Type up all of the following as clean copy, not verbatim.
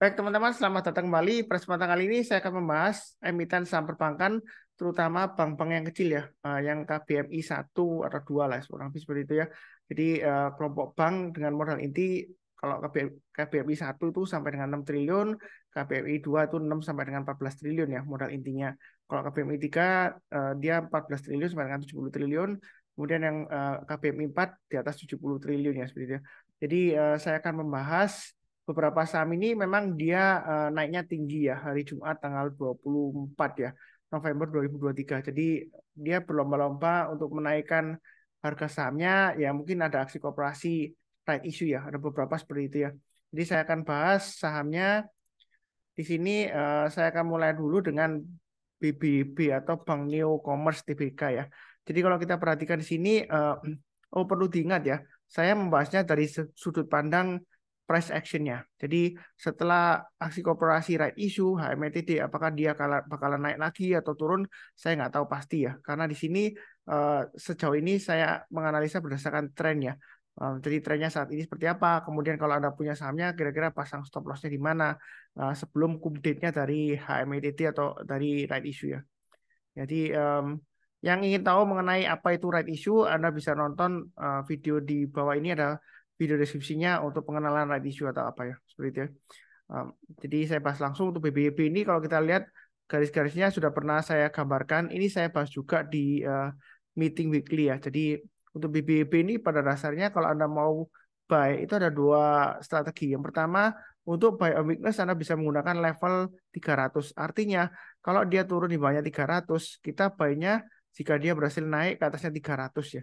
Baik teman-teman, selamat datang kembali. Pada kesempatan kali ini saya akan membahas emiten saham perbankan, terutama bank-bank yang kecil ya, yang KBMI 1 atau 2 lah, kurang lebih seperti itu ya. Jadi kelompok bank dengan modal inti, kalau KBMI 1 itu sampai dengan 6 triliun, KBMI 2 itu 6 sampai dengan 14 triliun ya modal intinya. Kalau KBMI 3 dia 14 triliun sampai dengan 70 triliun, kemudian yang KBMI 4 di atas 70 triliun ya seperti itu ya. Jadi saya akan membahas beberapa saham ini memang dia naiknya tinggi ya hari Jumat tanggal 24 ya November 2023. Jadi dia berlomba-lomba untuk menaikkan harga sahamnya ya, mungkin ada aksi koperasi right issue ya, ada beberapa seperti itu ya. Jadi saya akan bahas sahamnya di sini. Saya akan mulai dulu dengan BBB atau Bank Neo Commerce Tbk ya. Jadi kalau kita perhatikan di sini, perlu diingat ya, saya membahasnya dari sudut pandang price actionnya. Jadi setelah aksi koperasi right issue HMTD, apakah dia bakalan naik lagi atau turun, saya nggak tahu pasti ya. Karena di sini sejauh ini saya menganalisa berdasarkan tren ya. Jadi trennya saat ini seperti apa. Kemudian kalau Anda punya sahamnya, kira-kira pasang stop loss-nya di mana sebelum update-nya dari HMTD atau dari right issue ya. Jadi yang ingin tahu mengenai apa itu right issue, Anda bisa nonton video di bawah ini, ada video deskripsinya untuk pengenalan right issue atau apa ya, seperti itu ya. Um, jadi saya bahas langsung untuk BBB ini. Kalau kita lihat garis-garisnya sudah pernah saya gambarkan. Ini saya bahas juga di meeting weekly ya. Jadi untuk BBB ini pada dasarnya kalau Anda mau buy itu ada dua strategi. Yang pertama, untuk buy on weakness Anda bisa menggunakan level 300. Artinya kalau dia turun di bawahnya 300, kita buy-nya jika dia berhasil naik ke atasnya 300 ya.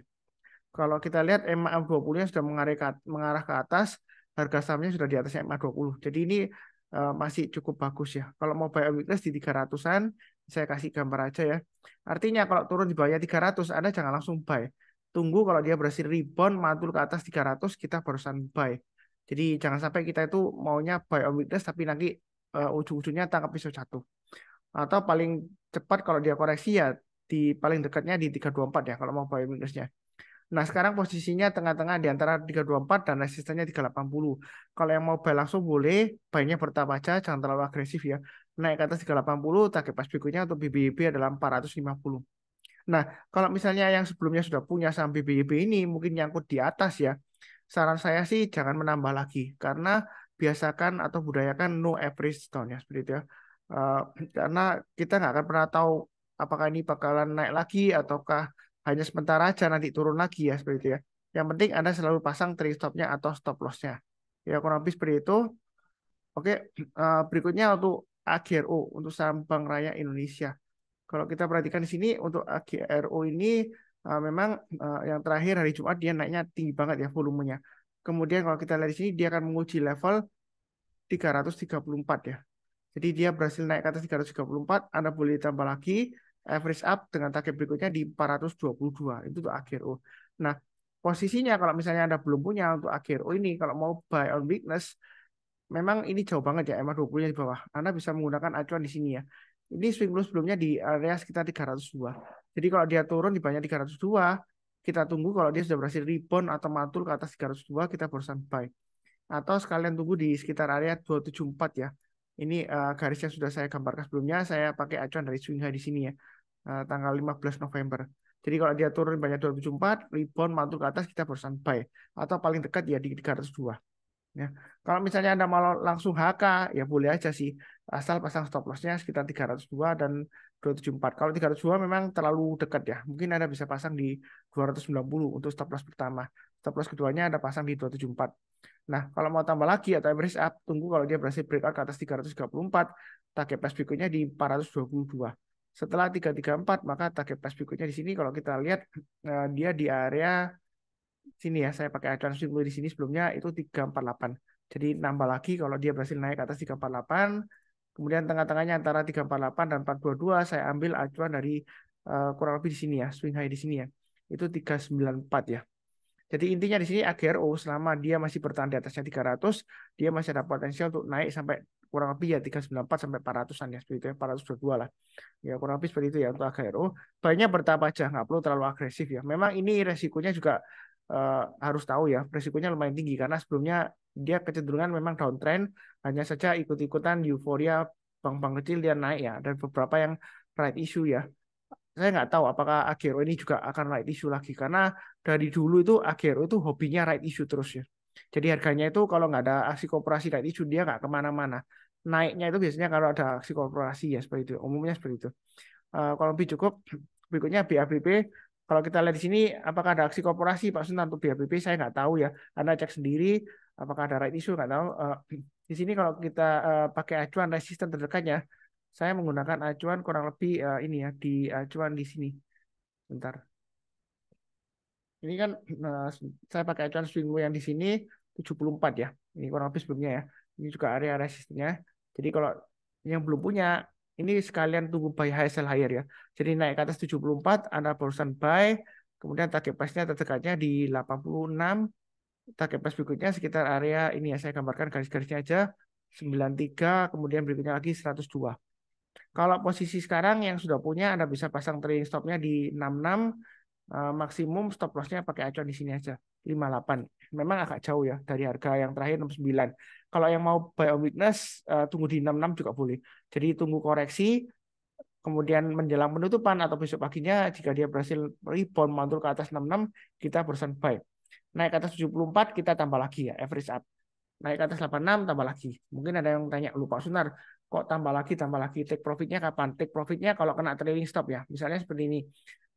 Kalau kita lihat MA20-nya sudah mengarah ke atas, harga sahamnya sudah di atas MA20. Jadi ini masih cukup bagus ya. Kalau mau buy on weakness di 300-an, saya kasih gambar aja ya. Artinya kalau turun di bawahnya 300, Anda jangan langsung buy. Tunggu kalau dia berhasil rebound, mantul ke atas 300, kita barusan buy. Jadi jangan sampai kita itu maunya buy on weakness, tapi nanti ujung-ujungnya tangkap pisau jatuh. Atau paling cepat kalau dia koreksi ya, di paling dekatnya di 324 ya, kalau mau buy on weakness-nya. Nah, sekarang posisinya tengah-tengah di antara 324 dan resistennya 380. Kalau yang mau buy langsung boleh, buy-nya bertahap aja, jangan terlalu agresif ya. Naik ke atas 380, target price berikutnya untuk BBB adalah 450. Nah, kalau misalnya yang sebelumnya sudah punya saham BBB ini mungkin nyangkut di atas ya, saran saya sih jangan menambah lagi, karena biasakan atau budayakan no average down ya, seperti itu ya. Eh, karena kita nggak akan pernah tahu apakah ini bakalan naik lagi ataukah hanya sementara aja nanti turun lagi ya, seperti itu ya. Yang penting Anda selalu pasang trade stop-nya atau stop loss-nya. Ya kurang lebih seperti itu. Oke, berikutnya untuk AGRO, untuk saham Bank Raya Indonesia. Kalau kita perhatikan di sini untuk AGRO ini memang yang terakhir hari Jumat dia naiknya tinggi banget ya volumenya. Kemudian kalau kita lihat di sini dia akan menguji level 334 ya. Jadi dia berhasil naik ke atas 334, Anda boleh tambah lagi average up dengan target berikutnya di 422. Itu untuk AGRO. Nah, posisinya kalau misalnya Anda belum punya untuk AGRO ini, kalau mau buy on weakness, memang ini jauh banget ya, MA20-nya di bawah. Anda bisa menggunakan acuan di sini ya. Ini swing low sebelumnya di area sekitar 302. Jadi kalau dia turun di banyak 302, kita tunggu kalau dia sudah berhasil rebound atau mantul ke atas 302, kita barusan buy. Atau sekalian tunggu di sekitar area 274 ya. Ini garis yang sudah saya gambarkan sebelumnya, saya pakai acuan dari swing high di sini ya. Tanggal 15 November. Jadi kalau dia turun banyak 274, rebound mantul ke atas, kita barusan buy. Atau paling dekat ya di 302. Ya. Kalau misalnya Anda mau langsung HK, ya boleh aja sih. Asal pasang stop loss-nya sekitar 302 dan 274. Kalau 302 memang terlalu dekat ya. Mungkin Anda bisa pasang di 290 untuk stop loss pertama. Stop loss keduanya Anda pasang di 274. Nah, kalau mau tambah lagi atau average up, tunggu kalau dia berhasil breakout ke atas 334, target price berikutnya di 422. Setelah 334, maka target price berikutnya di sini kalau kita lihat dia di area sini ya, saya pakai acuan swing low di sini sebelumnya itu 348. Jadi nambah lagi kalau dia berhasil naik ke atas 348. Kemudian tengah-tengahnya antara 348 dan 422 saya ambil acuan dari kurang lebih di sini ya, swing high di sini ya. Itu 394 ya. Jadi intinya di sini AGRO selama dia masih bertahan di atasnya 300, dia masih ada potensial untuk naik sampai kurang lebih ya 394 sampai 400-an ya, seperti itu ya, 422 lah. Ya kurang lebih seperti itu ya untuk AGRO. Banyak bertahap aja, nggak perlu terlalu agresif ya. Memang ini resikonya juga harus tahu ya, resikonya lumayan tinggi karena sebelumnya Dia kecenderungan memang downtrend, hanya saja ikut-ikutan euforia bank-bank kecil dia naik ya, dan beberapa yang right issue ya. Saya nggak tahu apakah Agero ini juga akan right issue lagi, karena dari dulu itu Agero itu hobinya right issue terus ya. Jadi harganya itu kalau nggak ada aksi korporasi right issue dia nggak kemana-mana. Naiknya itu biasanya kalau ada aksi korporasi ya, seperti itu. Umumnya seperti itu. Kalau lebih cukup, berikutnya BABP. Kalau kita lihat di sini, apakah ada aksi korporasi Pak Sunan untuk BABP? Saya nggak tahu ya. Anda cek sendiri, apakah ada right issue nggak tahu. Di sini kalau kita pakai acuan resisten terdekatnya, saya menggunakan acuan kurang lebih ini ya, di acuan di sini. Bentar. Ini kan saya pakai acuan swing low yang di sini 74 ya. Ini kurang lebih sebelumnya ya. Ini juga area resistennya. Jadi kalau yang belum punya, ini sekalian tunggu buy high sell higher ya. Jadi naik ke atas 74, Anda barusan buy, kemudian target price-nya terdekatnya di 86, target price berikutnya sekitar area ini ya, saya gambarkan garis-garisnya aja, 93, kemudian berikutnya lagi 102. Kalau posisi sekarang yang sudah punya, Anda bisa pasang trailing stop-nya di 66, maksimum stop loss-nya pakai acuan di sini aja 58. Memang agak jauh ya dari harga yang terakhir 69. Kalau yang mau buy on weakness tunggu di 66 juga boleh. Jadi tunggu koreksi, kemudian menjelang penutupan atau besok paginya jika dia berhasil rebound mantul ke atas 66, kita berusaha buy. Naik ke atas 74 kita tambah lagi ya, average up. Naik ke atas 86 tambah lagi. Mungkin ada yang tanya, lupa Sunar, kok tambah lagi, take profitnya kapan? Take profitnya kalau kena trailing stop ya. Misalnya seperti ini.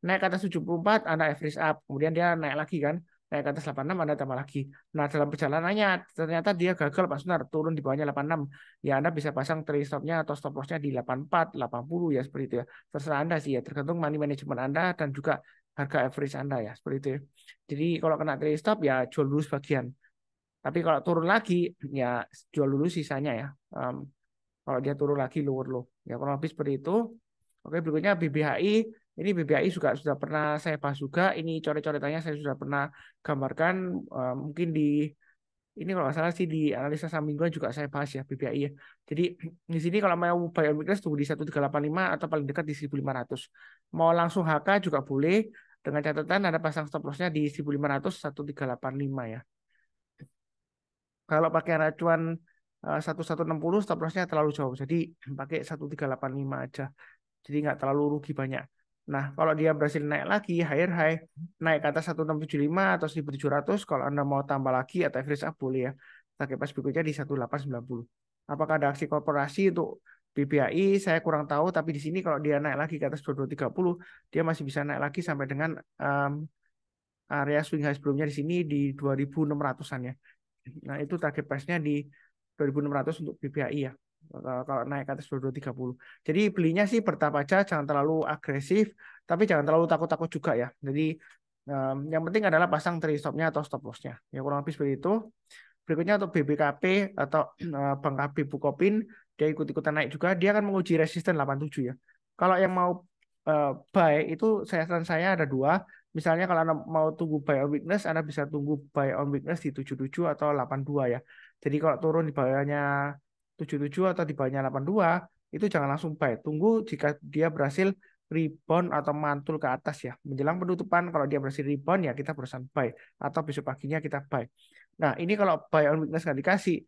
Naik ke atas 74, Anda average up. Kemudian dia naik lagi kan. Naik ke atas 86, Anda tambah lagi. Nah, dalam perjalanannya, ternyata dia gagal Pak Sunar. Turun di bawahnya 86. Ya, Anda bisa pasang trailing stopnya atau stop lossnya di 84, 80 ya, seperti itu ya. Terserah Anda sih ya. Tergantung money management Anda dan juga harga average Anda ya. Seperti itu ya. Jadi kalau kena trailing stop, ya jual dulu sebagian. Tapi kalau turun lagi, ya jual dulu sisanya ya. Kalau dia turun lagi lower low. Ya kurang lebih seperti itu. Oke, berikutnya BBHI. Ini BBHI juga sudah pernah saya bahas juga. Ini coret-coretannya saya sudah pernah gambarkan. Mungkin di ini kalau nggak salah sih di analisa saham mingguan juga saya bahas ya BBHI ya. Jadi di sini kalau mau buy on weakness tunggu di 1385 atau paling dekat di 1500. Mau langsung HK juga boleh. Dengan catatan ada pasang stop lossnya di 1500 1385 ya. Kalau pakai acuan 1160 stop lossnya terlalu jauh. Jadi pakai 1385 aja. Jadi nggak terlalu rugi banyak. Nah, kalau dia berhasil naik lagi, higher high, naik ke atas 1675 atau 1700, kalau Anda mau tambah lagi atau average up boleh ya. Target price berikutnya di 1890. Apakah ada aksi korporasi untuk BBAI? Saya kurang tahu, tapi di sini kalau dia naik lagi ke atas 2230, dia masih bisa naik lagi sampai dengan area swing high sebelumnya di sini di 2600-an ya. Nah, itu target price-nya di 2600 untuk BBHI ya. Kalau naik ke atas 2230. Jadi belinya sih bertahap aja, jangan terlalu agresif, tapi jangan terlalu takut-takut juga ya. Jadi yang penting adalah pasang trailing stop-nya atau stop loss-nya. Ya kurang lebih seperti itu. Berikutnya untuk BBKP atau Bank KB Bukopin, dia ikut-ikutan naik juga. Dia akan menguji resisten 87 ya. Kalau yang mau buy itu saran saya ada dua. Misalnya kalau Anda mau tunggu buy on weakness, Anda bisa tunggu buy on weakness di 77 atau 82 ya. Jadi kalau turun di bawahnya 77 atau di bawahnya 82, itu jangan langsung buy. Tunggu jika dia berhasil rebound atau mantul ke atas ya. Menjelang penutupan kalau dia berhasil rebound ya kita berusaha buy. Atau besok paginya kita buy. Nah ini kalau buy on weakness nggak dikasih,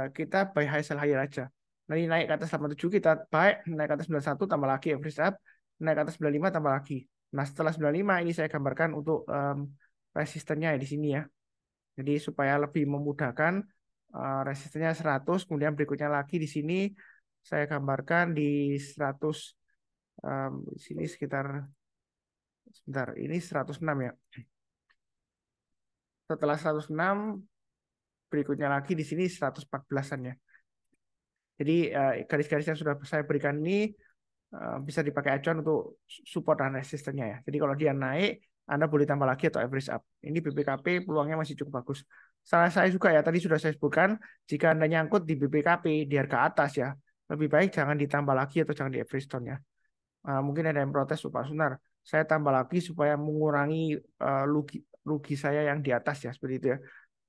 kita buy high sell higher aja. Nah ini naik ke atas 87 kita buy, naik ke atas 91 tambah lagi average up, naik ke atas 95 tambah lagi. Nah, setelah 95 ini saya gambarkan untuk resistennya ya di sini ya. Jadi supaya lebih memudahkan resistennya 100, kemudian berikutnya lagi di sini saya gambarkan di 100 di sini sekitar sebentar, ini 106 ya. Setelah 106 berikutnya lagi di sini 114-an ya. Jadi garis-garis yang sudah saya berikan ini bisa dipakai acuan untuk support dan resistennya ya. Jadi kalau dia naik, Anda boleh tambah lagi atau average up. Ini BBKP peluangnya masih cukup bagus. Salah saya juga ya, tadi sudah saya sebutkan, jika Anda nyangkut di BBKP di harga atas ya, lebih baik jangan ditambah lagi atau jangan di average down-nya. Mungkin ada yang protes, Pak Sunar, saya tambah lagi supaya mengurangi rugi saya yang di atas ya, seperti itu ya.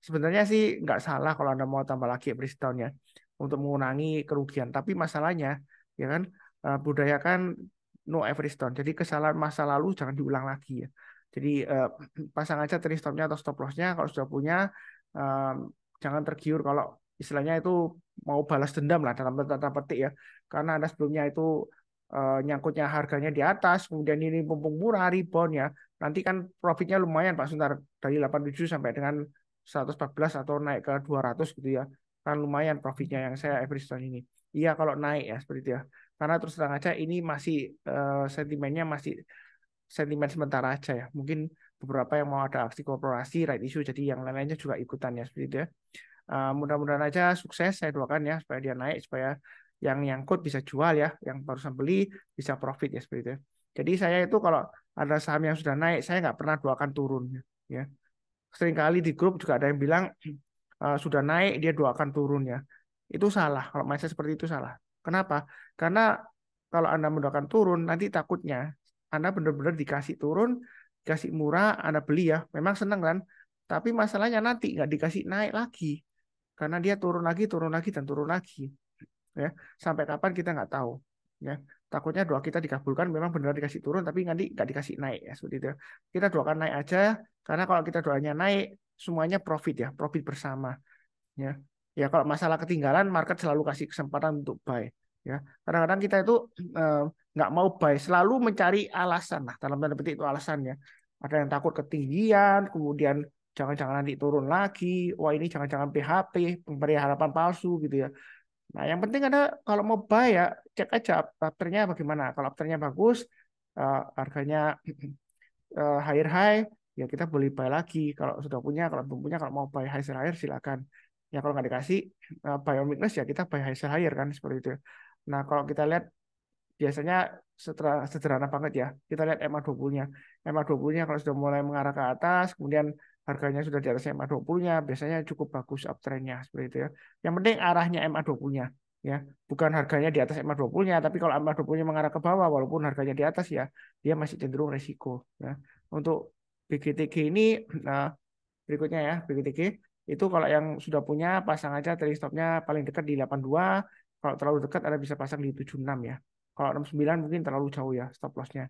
Sebenarnya sih nggak salah kalau Anda mau tambah lagi average down-nya untuk mengurangi kerugian. Tapi masalahnya, ya kan, budayakan no average down. Jadi kesalahan masa lalu jangan diulang lagi ya. Jadi pasang aja trailing stop-nya atau stop loss-nya kalau sudah punya, jangan tergiur kalau istilahnya itu mau balas dendam lah dalam tanda petik ya. Karena Anda sebelumnya itu nyangkutnya harganya di atas, kemudian ini mumpung murah rebound ya. Nanti kan profitnya lumayan Pak Suntar dari 87 sampai dengan 114 atau naik ke 200 gitu ya. Kan lumayan profitnya yang saya average tahun ini. Iya kalau naik ya seperti itu ya. Karena terus terang aja ini masih sentimennya masih sentimen sementara aja ya. Mungkin beberapa yang mau ada aksi korporasi, right issue, jadi yang lain-lainnya juga ikutan ya seperti itu ya. Mudah-mudahan aja sukses, saya doakan ya supaya dia naik, supaya yang nyangkut bisa jual ya, yang barusan beli bisa profit ya seperti itu ya. Jadi saya itu kalau ada saham yang sudah naik, saya nggak pernah doakan turun ya. Seringkali di grup juga ada yang bilang sudah naik dia doakan turun ya. Itu salah, kalau mindset seperti itu salah. Kenapa? Karena kalau Anda mendoakan turun, nanti takutnya Anda benar-benar dikasih turun, dikasih murah, Anda beli ya. Memang senang kan? Tapi masalahnya nanti nggak dikasih naik lagi. Karena dia turun lagi, dan turun lagi. Ya, sampai kapan kita nggak tahu. Ya, takutnya doa kita dikabulkan, memang benar dikasih turun, tapi nanti nggak dikasih naik ya seperti itu. Kita doakan naik aja, karena kalau kita doanya naik, semuanya profit ya, profit bersama. Ya, ya kalau masalah ketinggalan, market selalu kasih kesempatan untuk buy. Ya, kadang-kadang kita itu eh, nggak mau buy, selalu mencari alasan. Nah, dalam tanda petik itu alasannya. Ada yang takut ketinggian, kemudian jangan-jangan nanti turun lagi. Wah ini jangan-jangan PHP, pemberi harapan palsu gitu ya. Nah, yang penting ada kalau mau buy ya cek aja afternya bagaimana. Kalau afternya bagus, harganya higher high, ya kita boleh buy lagi. Kalau sudah punya, kalau belum punya, kalau mau buy high sell higher silakan. Ya kalau nggak dikasih buy on weakness ya kita buy high sell higher kan seperti itu. Nah, kalau kita lihat biasanya sederhana banget ya. Kita lihat MA20-nya. MA20-nya kalau sudah mulai mengarah ke atas, kemudian harganya sudah di atas MA20-nya, biasanya cukup bagus uptrend-nya seperti itu ya. Yang penting arahnya MA20-nya ya. Bukan harganya di atas MA20-nya, tapi kalau MA20-nya mengarah ke bawah walaupun harganya di atas ya, dia masih cenderung resiko ya. Untuk BGTG ini nah, berikutnya ya, BGTG itu kalau yang sudah punya pasang aja trailing stopnya paling dekat di 82, kalau terlalu dekat Anda bisa pasang di 76 ya. Kalau 69 mungkin terlalu jauh ya stop loss-nya.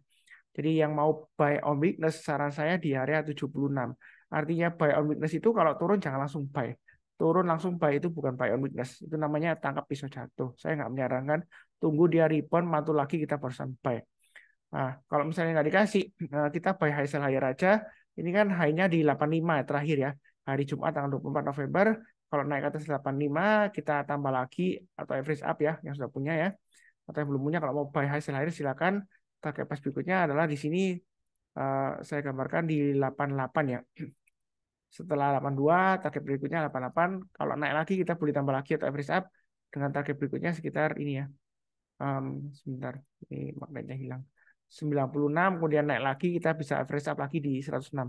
Jadi yang mau buy on weakness saran saya di area 76. Artinya buy on weakness itu kalau turun jangan langsung buy. Turun langsung buy itu bukan buy on weakness. Itu namanya tangkap pisau jatuh. Saya nggak menyarankan tunggu dia rebound mantul lagi kita barusan buy. Nah, kalau misalnya nggak dikasih, kita buy high sell higher aja. Ini kan high-nya di 85 ya, terakhir ya. Hari Jumat tanggal 24 November. Kalau naik ke atas 85, kita tambah lagi atau average up ya, yang sudah punya ya. Atau yang belum punya, kalau mau buy high sell higher silakan. Target price berikutnya adalah di sini saya gambarkan di 88 ya. Setelah 82, target berikutnya 88. Kalau naik lagi kita boleh tambah lagi atau average up dengan target berikutnya sekitar ini ya. Sebentar, ini magnetnya hilang. 96, kemudian naik lagi kita bisa average up lagi di 106.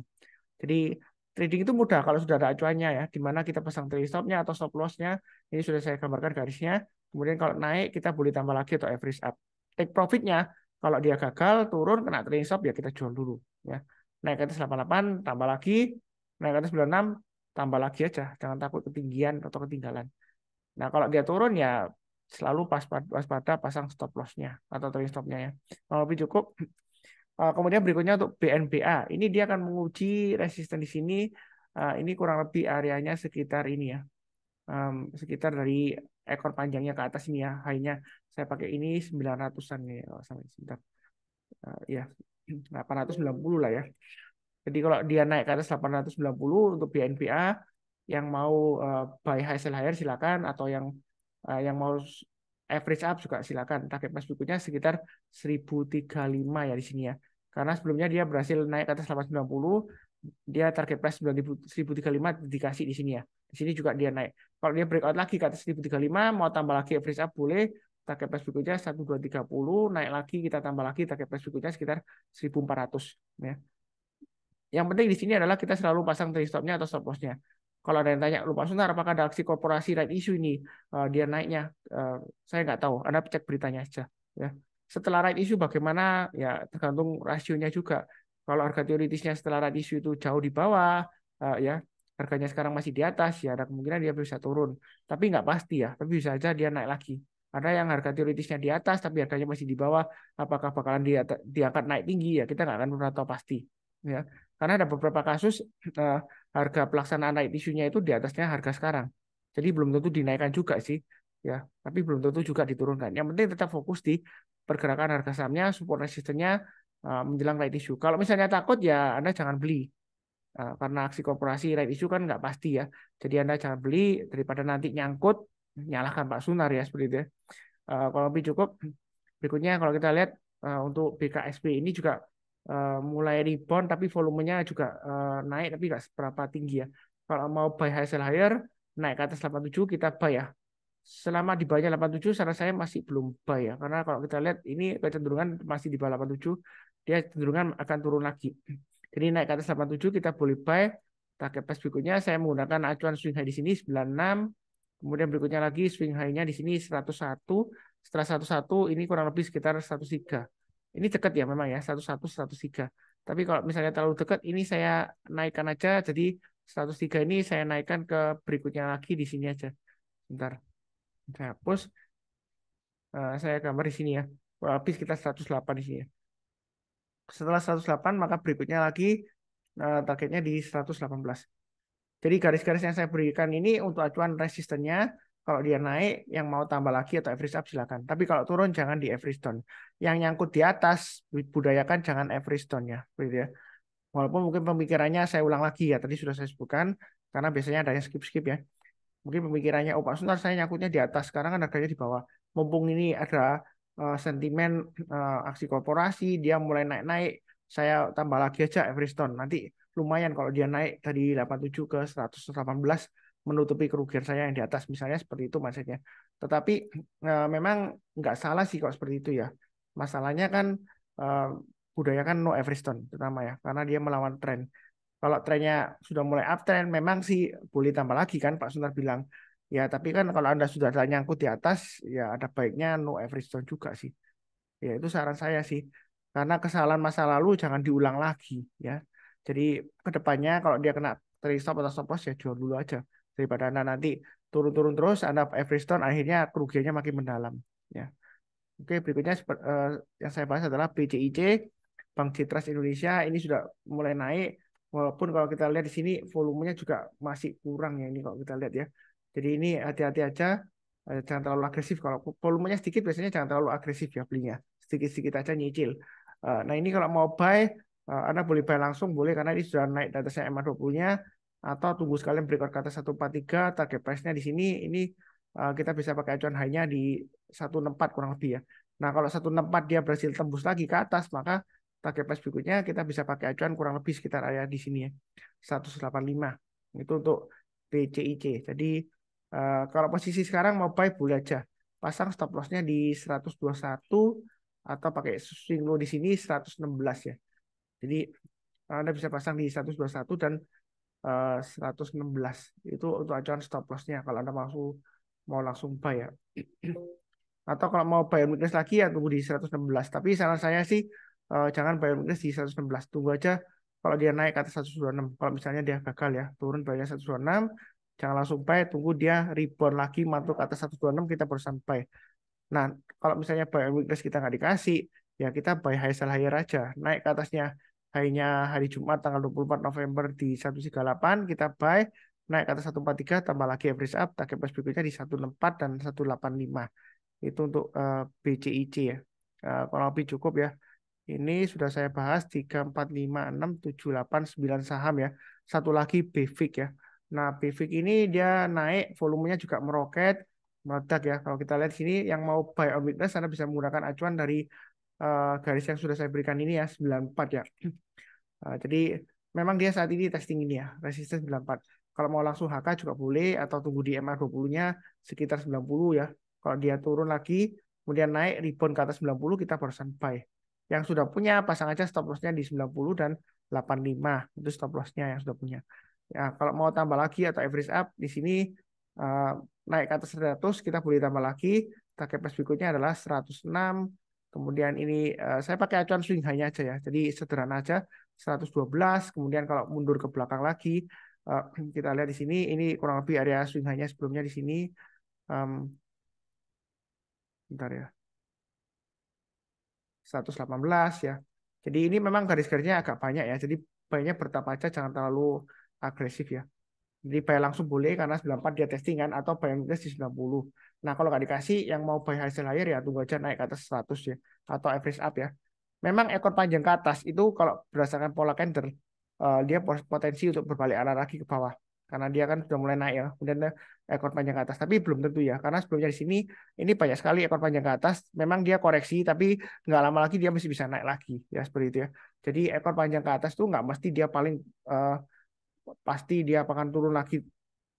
Jadi trading itu mudah kalau sudah ada acuannya ya, di mana kita pasang trailing stopnya atau stop lossnya. Ini sudah saya gambarkan garisnya. Kemudian kalau naik kita boleh tambah lagi atau average up. Take profitnya kalau dia gagal turun kena trailing stop ya kita jual dulu ya. Naik ke atas 88 tambah lagi, naik ke atas 96 tambah lagi aja. Jangan takut ketinggian atau ketinggalan. Nah, kalau dia turun ya selalu waspada pasang stop loss-nya atau trailing stop-nya ya. Kalau lebih cukup. Kemudian berikutnya untuk BNBA. Ini dia akan menguji resisten di sini. Ini kurang lebih areanya sekitar ini ya. Sekitar dari ekor panjangnya ke atas ini ya. High-nya saya pakai ini 900-an nih. Oh, sampai sebentar. Ya, 890 lah ya. Jadi kalau dia naik ke atas 890 untuk BNBA yang mau buy high sell higher silakan, atau yang mau average up juga silakan. Target price berikutnya sekitar 1035 ya di sini ya. Karena sebelumnya dia berhasil naik ke atas 890, dia target price 1035 dikasih di sini ya. Di sini juga dia naik. Kalau dia breakout lagi ke atas 1035, mau tambah lagi average up boleh. Target price berikutnya 1230, naik lagi kita tambah lagi target price berikutnya sekitar 1400 ya. Yang penting di sini adalah kita selalu pasang trailing stop-nya atau stop loss-nya. Kalau ada yang tanya, lupa sebentar, apakah ada aksi korporasi right issue ini? Dia naiknya, saya nggak tahu. Anda cek beritanya aja. Ya. Setelah right issue bagaimana? Ya tergantung rasionya juga. Kalau harga teoritisnya setelah right issue itu jauh di bawah, ya harganya sekarang masih di atas, ya ada kemungkinan dia bisa turun. Tapi nggak pasti ya. Tapi bisa aja dia naik lagi. Ada yang harga teoritisnya di atas, tapi harganya masih di bawah. Apakah bakalan diangkat naik tinggi? Ya kita nggak akan pernah tahu pasti. Ya, karena ada beberapa kasus harga pelaksanaan right issue-nya itu di atasnya harga sekarang. Jadi belum tentu dinaikkan juga sih, ya. Tapi belum tentu juga diturunkan. Yang penting tetap fokus di pergerakan harga sahamnya, support resistennya menjelang right issue. Kalau misalnya takut ya Anda jangan beli. Karena aksi korporasi right issue kan nggak pasti ya. Jadi Anda jangan beli daripada nanti nyangkut, nyalahkan Pak Sunar ya seperti itu ya. Kalau lebih cukup, berikutnya kalau kita lihat untuk BKSP ini juga mulai rebound tapi volumenya juga naik tapi nggak seberapa tinggi ya. Kalau mau buy high sell higher, naik ke atas 87 kita buy ya. Selama di bawahnya 87 saran saya masih belum buy ya. Karena kalau kita lihat ini kecenderungan masih di bawah 87, dia cenderungan akan turun lagi. Jadi naik ke atas 87 kita boleh buy. Target price berikutnya saya menggunakan acuan swing high di sini 96. Kemudian berikutnya lagi swing high-nya di sini 101. Setelah 101 ini kurang lebih sekitar 103. Ini dekat ya memang ya 101 103. Tapi kalau misalnya terlalu dekat ini saya naikkan aja jadi 103 ini saya naikkan ke berikutnya lagi di sini aja. Bentar. Saya hapus. Saya gambar di sini ya. Kurang lebih sekitar 108 di sini ya. Setelah 108 maka berikutnya lagi targetnya di 118. Jadi garis-garis yang saya berikan ini untuk acuan resistennya. Kalau dia naik, yang mau tambah lagi atau average up silakan. Tapi kalau turun jangan di average down. Yang nyangkut di atas, budayakan jangan average down ya. Begitu ya. Walaupun mungkin pemikirannya saya ulang lagi ya. Tadi sudah saya sebutkan. Karena biasanya ada yang skip-skip ya. Mungkin pemikirannya, oh Pak Suntar saya nyangkutnya di atas. Sekarang kan harganya di bawah. Mumpung ini ada sentimen aksi korporasi, dia mulai naik-naik. Saya tambah lagi aja average down. Nanti lumayan kalau dia naik dari 87 ke 118 menutupi kerugian saya yang di atas misalnya seperti itu maksudnya. Tetapi memang nggak salah sih kalau seperti itu ya. Masalahnya kan eh, budaya kan no average down terutama ya karena dia melawan tren. Kalau trennya sudah mulai uptrend memang sih boleh tambah lagi kan Pak Sunar bilang. Ya tapi kan kalau Anda sudah ada nyangkut di atas ya ada baiknya no average down juga sih. Ya itu saran saya sih. Karena kesalahan masa lalu jangan diulang lagi ya. Jadi kedepannya kalau dia kena trade stop atau stop loss ya jual dulu aja. Daripada Anda nanti turun-turun terus Anda average down akhirnya kerugiannya makin mendalam ya. Oke, berikutnya yang saya bahas adalah BCIC, Bank Citras Indonesia ini sudah mulai naik. Walaupun kalau kita lihat di sini volumenya juga masih kurang ya ini kalau kita lihat ya. Jadi ini hati-hati aja, jangan terlalu agresif. Kalau volumenya sedikit biasanya jangan terlalu agresif ya belinya. Sedikit-sedikit aja nyicil. Nah ini kalau mau buy, Anda boleh buy langsung boleh karena ini sudah naik di atasnya MA20-nya. Atau tunggu sekalian breakout ke atas 143, target price-nya di sini ini kita bisa pakai acuan high-nya di 164 kurang lebih ya. Nah, kalau 164 dia berhasil tembus lagi ke atas, maka target price berikutnya kita bisa pakai acuan kurang lebih sekitar area di sini ya. 185. Itu untuk BCIC. Jadi kalau posisi sekarang mau buy boleh aja. Pasang stop loss-nya di 121 atau pakai swing low di sini 116 ya. Jadi Anda bisa pasang di 121 dan 116 itu untuk acuan stop loss-nya kalau Anda mau langsung buy ya. Atau kalau mau buy on weakness lagi ya tunggu di 116. Tapi saran saya sih jangan buy on weakness di 116. Tunggu aja kalau dia naik ke atas 126. Kalau misalnya dia gagal ya turun bayarnya 126, jangan langsung buy, tunggu dia rebound lagi mantul ke atas 126 kita baru sampai. Nah, kalau misalnya buy on weakness kita nggak dikasih, ya kita buy high sell higher aja. Naik ke atasnya high-nya hari Jumat tanggal 24 November di 138, kita buy. Naik ke atas 143, tambah lagi average up, target price berikutnya di 164 dan 185. Itu untuk BCIC ya. Kurang lebih cukup ya. Ini sudah saya bahas 3, 4, 5, 6, 7, 8, 9 saham ya. Satu lagi BVIC ya. Nah, BVIC ini dia naik, volumenya juga meroket, meledak ya. Kalau kita lihat di sini yang mau buy on weakness Anda bisa menggunakan acuan dari garis yang sudah saya berikan ini ya, 94 ya. Jadi memang dia saat ini testing ini ya, resisten 94. Kalau mau langsung HK juga boleh atau tunggu di MA20-nya sekitar 90 ya. Kalau dia turun lagi, kemudian naik rebound ke atas 90 kita baru buy. Yang sudah punya pasang aja stop loss-nya di 90 dan 85. Itu stop loss-nya yang sudah punya. Ya, kalau mau tambah lagi atau average up di sini uh, naik ke atas 100 kita boleh tambah lagi. Target price berikutnya adalah 106. Kemudian ini saya pakai acuan swing high-nya aja ya. Jadi sederhana aja 112. Kemudian kalau mundur ke belakang lagi kita lihat di sini ini kurang lebih area swing high-nya sebelumnya di sini. Bentar ya. 118 ya. Jadi ini memang garis-garisnya agak banyak ya. Jadi baiknya bertahap aja jangan terlalu agresif ya. Jadi buy langsung boleh karena 94 dia testing kan, atau buy weakness di 90. Nah, kalau nggak dikasih yang mau buy hasil higher ya tunggu aja naik ke atas 100 ya, atau average up ya. Memang ekor panjang ke atas itu kalau berdasarkan pola candle dia potensi untuk berbalik arah lagi ke bawah karena dia kan sudah mulai naik ya. Kemudian ekor panjang ke atas, tapi belum tentu ya karena sebelumnya di sini ini banyak sekali ekor panjang ke atas. Memang dia koreksi tapi nggak lama lagi dia masih bisa naik lagi ya seperti itu ya. Jadi ekor panjang ke atas tuh nggak mesti dia paling eh, pasti dia akan turun lagi,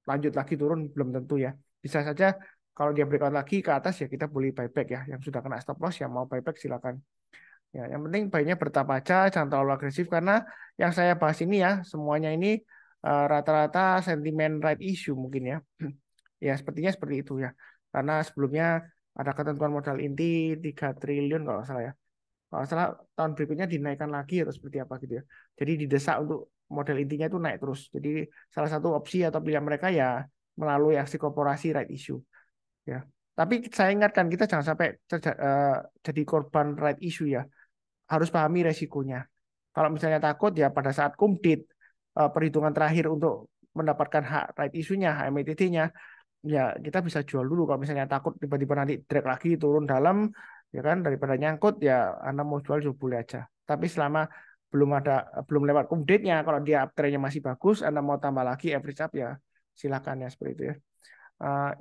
lanjut lagi turun, belum tentu ya. Bisa saja kalau dia breakout lagi ke atas ya kita boleh buyback ya. Yang sudah kena stop loss yang mau buyback silakan. Ya, yang penting baiknya bertahap aja, jangan terlalu agresif karena yang saya bahas ini ya semuanya ini rata-rata sentimen right issue mungkin ya. Ya sepertinya seperti itu ya. Karena sebelumnya ada ketentuan modal inti 3 triliun kalau nggak salah ya. Kalau nggak salah tahun berikutnya dinaikkan lagi atau seperti apa gitu ya. Jadi didesak untuk modal intinya itu naik terus. Jadi salah satu opsi atau pilihan mereka ya melalui aksi korporasi right issue ya. Tapi saya ingatkan kita jangan sampai jadi korban right issue ya, harus pahami resikonya. Kalau misalnya takut ya pada saat kumdit perhitungan terakhir untuk mendapatkan hak right issue-nya, HMITT-nya, ya kita bisa jual dulu. Kalau misalnya takut tiba-tiba nanti drag lagi turun dalam, ya kan daripada nyangkut ya Anda mau jual boleh aja. Tapi selama belum lewat kumditnya, kalau dia uptrend-nya masih bagus, Anda mau tambah lagi average up ya silakan ya seperti itu ya. Uh,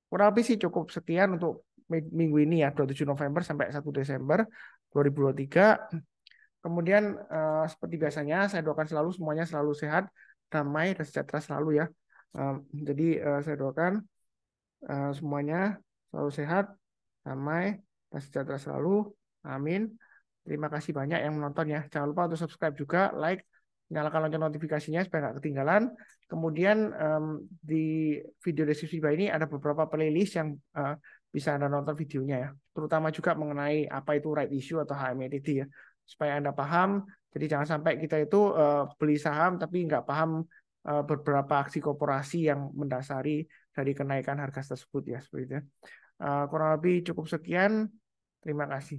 Kurang lebih sih cukup sekian untuk minggu ini ya 27 November sampai 1 Desember 2023. Kemudian seperti biasanya saya doakan selalu semuanya selalu sehat, damai dan sejahtera selalu ya. Jadi saya doakan semuanya selalu sehat, damai dan sejahtera selalu. Amin. Terima kasih banyak yang menonton ya. Jangan lupa untuk subscribe juga, like, nyalakan lonceng notifikasinya supaya nggak ketinggalan. Kemudian di video deskripsi bawah ini ada beberapa playlist yang bisa Anda nonton videonya ya. Terutama juga mengenai apa itu right issue atau HMETT ya. Supaya Anda paham. Jadi jangan sampai kita itu beli saham tapi nggak paham beberapa aksi korporasi yang mendasari dari kenaikan harga tersebut ya. Seperti itu ya. Kurang lebih cukup sekian. Terima kasih.